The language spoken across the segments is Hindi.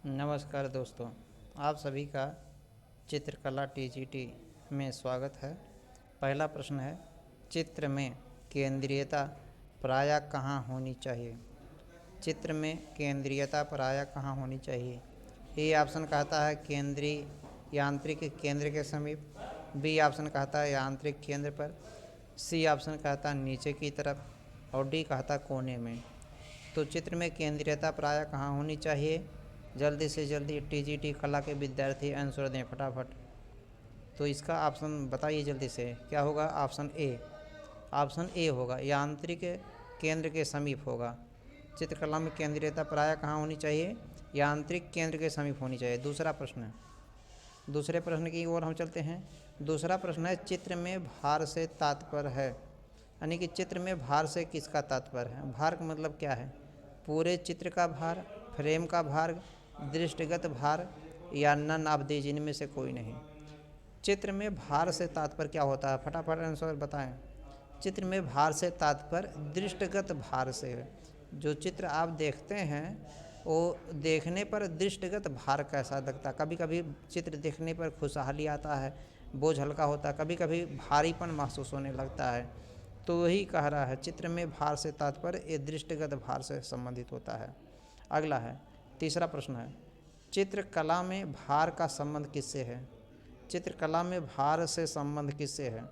नमस्कार दोस्तों, आप सभी का चित्रकला टीजीटी में स्वागत है। पहला प्रश्न है, चित्र में केंद्रीयता प्रायः कहाँ होनी चाहिए? चित्र में केंद्रीयता प्रायः कहाँ होनी चाहिए? ए ऑप्शन कहता है केंद्रीय यांत्रिक केंद्र के समीप, बी ऑप्शन कहता है यांत्रिक केंद्र पर, सी ऑप्शन कहता है नीचे की तरफ और डी कहता कोने में। तो चित्र में केंद्रीयता प्रायः कहाँ होनी चाहिए? जल्दी से जल्दी टीजीटी कला के विद्यार्थी आंसर दें फटाफट। तो इसका ऑप्शन बताइए जल्दी से, क्या होगा? Option A. ऑप्शन ए होगा, यांत्रिक केंद्र के समीप होगा। चित्रकला में केंद्रीयता प्रायः कहाँ होनी चाहिए? यांत्रिक केंद्र के समीप होनी चाहिए। दूसरा प्रश्न, दूसरे प्रश्न की ओर हम चलते हैं। दूसरा प्रश्न है, चित्र में भार से तात्पर्य है, यानी कि चित्र में भार से किसका तात्पर्य है? भार का मतलब क्या है? पूरे चित्र का भार, फ्रेम का भार, दृष्टिगत भार या नन ऑफ दीज, इनमें से कोई नहीं। चित्र में भार से तात्पर्य क्या होता है? फटाफट आंसर बताएं। चित्र में भार से तात्पर्य दृष्टिगत भार से है। जो चित्र आप देखते हैं वो देखने पर दृष्टिगत भार कैसा लगता है। कभी कभी चित्र देखने पर खुशहाली आता है, बोझ हल्का होता है, कभी कभी भारीपन महसूस होने लगता है। तो वही कह रहा है, चित्र में भार से तात्पर्य ये दृष्टिगत भार से संबंधित होता है। अगला है, तीसरा प्रश्न है, चित्रकला में भार का संबंध किससे है? चित्रकला में भार से संबंध किससे है?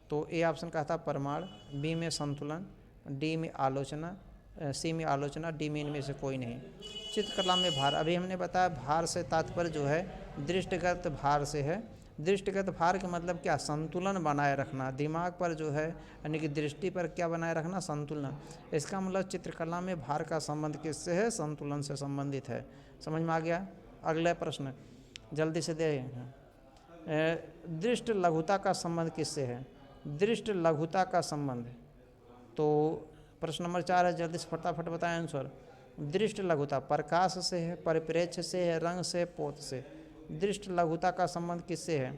तो ए ऑप्शन कहता है परिमाण, बी में संतुलन, डी में आलोचना, सी में आलोचना, डी में इनमें से कोई नहीं। चित्रकला में भार, अभी हमने बताया भार से तात्पर्य जो है दृष्टिगत भार से है। दृष्टिगत भार का मतलब क्या? संतुलन बनाए रखना, दिमाग पर जो है यानी कि दृष्टि पर क्या बनाए रखना? संतुलन। इसका मतलब चित्रकला में भार का संबंध किससे है? संतुलन से संबंधित है। समझ में आ गया? अगला प्रश्न जल्दी से दे, दृष्ट लघुता का संबंध किससे है? दृष्ट लघुता का संबंध, तो प्रश्न नंबर 4 है, जल्दी से फटाफट बताएं आंसर। दृष्ट लघुता प्रकाश से है, परिप्रेक्ष्य से है, रंग से, पोत से। दृष्ट लघुता का संबंध किससे है?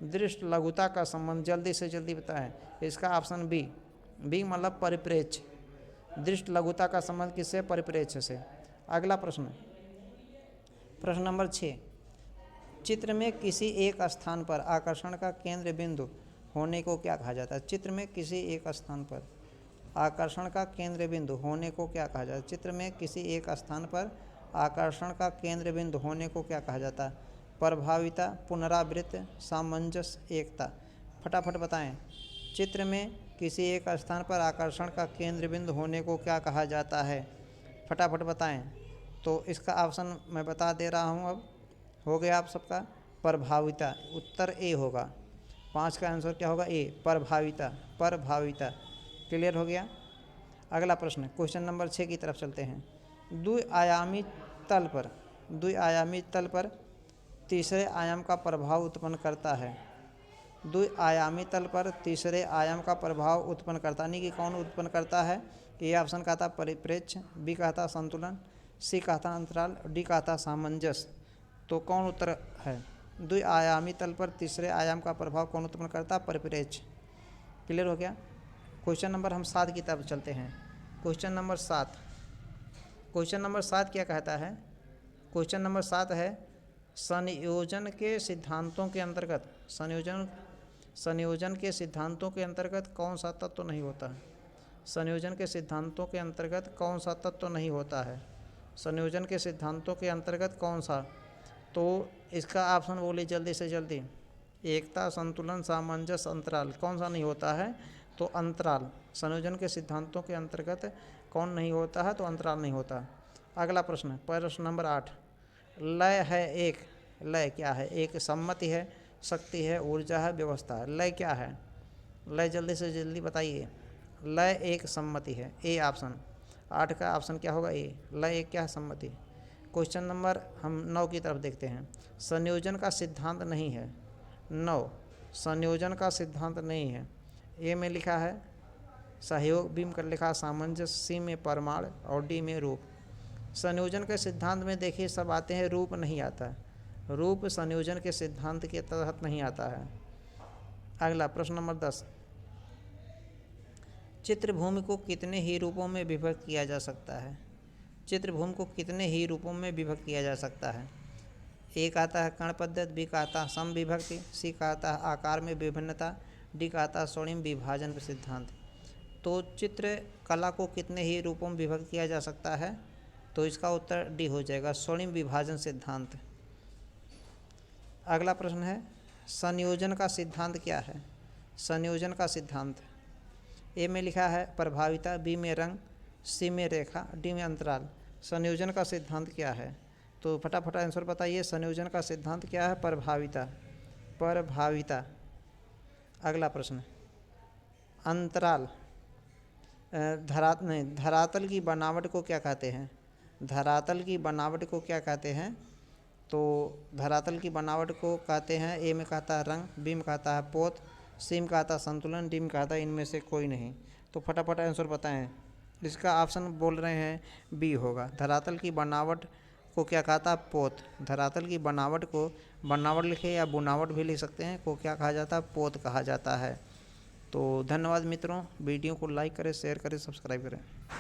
दृष्ट लघुता का संबंध जल्दी से जल्दी बताएं। इसका ऑप्शन बी, बी मतलब परिप्रेक्ष्य। दृष्ट लघुता का संबंध किससे? परिप्रेक्ष्य से। अगला प्रश्न, प्रश्न नंबर 6, चित्र में किसी एक स्थान पर आकर्षण का केंद्र बिंदु होने को क्या कहा जाता है? चित्र में किसी एक स्थान पर आकर्षण का केंद्र बिंदु होने को क्या कहा जाता है? चित्र में किसी एक स्थान पर आकर्षण का केंद्र बिंदु होने को क्या कहा जाता है? प्रभाविता, पुनरावृत्त, सामंजस्य, एकता। फटाफट बताएं। चित्र में किसी एक स्थान पर आकर्षण का केंद्र बिंदु होने को क्या कहा जाता है? फटाफट बताएं। तो इसका ऑप्शन मैं बता दे रहा हूं। अब हो गया आप सबका, प्रभाविता। उत्तर ए होगा। 5 का आंसर क्या होगा? ए, प्रभाविता। प्रभाविता। क्लियर हो गया? अगला प्रश्न, क्वेश्चन नंबर 6 की तरफ चलते हैं। द्विआयामी तल पर तीसरे आयाम का प्रभाव उत्पन्न करता है। द्विआयामी तल पर तीसरे आयाम का प्रभाव उत्पन्न करता, यानी कि कौन उत्पन्न करता है? ए ऑप्शन कहता परिप्रेक्ष्य, बी कहता संतुलन, सी कहता अंतराल, डी कहता सामंजस्य। तो कौन उत्तर है? द्विआयामी तल पर तीसरे आयाम का प्रभाव कौन उत्पन्न करता? परिप्रेक्ष्य। क्लियर हो गया? क्वेश्चन नंबर हम 7 की तरफ चलते हैं। क्वेश्चन नंबर 7, क्वेश्चन नंबर 7 क्या कहता है? क्वेश्चन नंबर 7 है, संयोजन के सिद्धांतों के अंतर्गत संयोजन के सिद्धांतों के अंतर्गत कौन सा तत्व नहीं होता है? संयोजन के सिद्धांतों के अंतर्गत कौन सा तत्व नहीं होता है? संयोजन के सिद्धांतों के अंतर्गत कौन सा? तो इसका ऑप्शन बोलिए जल्दी से जल्दी। एकता, संतुलन, सामंजस्य, अंतराल। कौन सा नहीं होता है? तो अंतराल। संयोजन के सिद्धांतों के अंतर्गत कौन नहीं होता है? तो अंतराल नहीं होता। अगला प्रश्न, प्रश्न नंबर 8, लय है एक। लय क्या है? एक सम्मति है, शक्ति है, ऊर्जा है, व्यवस्था है। लय क्या है? लय जल्दी से जल्दी बताइए। लय एक सम्मति है, ए ऑप्शन। 8 का ऑप्शन क्या होगा? ए। लय एक क्या है? सम्मति। क्वेश्चन नंबर हम 9 की तरफ देखते हैं। संयोजन का सिद्धांत नहीं है। 9, संयोजन का सिद्धांत नहीं है। ए में लिखा है सहयोग, बी में लिखा सामंजस्य, सी में परिमाण और डी में रूप। संयोजन के सिद्धांत में देखिए सब आते हैं, रूप नहीं आता है। रूप संयोजन के सिद्धांत के तहत नहीं आता है। अगला प्रश्न नंबर 10, चित्रभूमि को कितने ही रूपों में विभक्त किया जा सकता है? चित्रभूमि को कितने ही रूपों में विभक्त किया जा सकता है? ए का आता है कण पद्धति, बी का आता है सम विभक्ति, सी का आता है आकार में विभिन्नता, डी का आता है स्वर्णिम विभाजन सिद्धांत। तो चित्र कला को कितने ही रूपों में विभक्त किया जा सकता है? तो इसका उत्तर डी हो जाएगा, स्वर्णिम विभाजन सिद्धांत। अगला प्रश्न है, संयोजन का सिद्धांत क्या है? संयोजन का सिद्धांत, ए में लिखा है प्रभाविता, बी में रंग, सी में रेखा, डी में अंतराल। संयोजन का सिद्धांत क्या है? तो फटाफट आंसर बताइए। संयोजन का सिद्धांत क्या है? प्रभाविता, प्रभाविता। अगला प्रश्न, अंतराल, धरातल की बनावट को क्या कहते हैं? धरातल की बनावट को क्या कहते हैं? तो धरातल की बनावट को कहते हैं, ए में कहता है रंग, बी में कहता है पोत, सी में कहता है संतुलन, डी में कहता है इनमें से कोई नहीं। तो फटाफट आंसर बताएं। इसका ऑप्शन बोल रहे हैं बी होगा। धरातल की बनावट को क्या कहता है? पोत। धरातल की बनावट को बनावट लिखे या बुनावट भी लिख सकते हैं, को क्या कहा जाता है? पोत कहा जाता है। तो धन्यवाद मित्रों, वीडियो को लाइक करें, शेयर करें, सब्सक्राइब करें।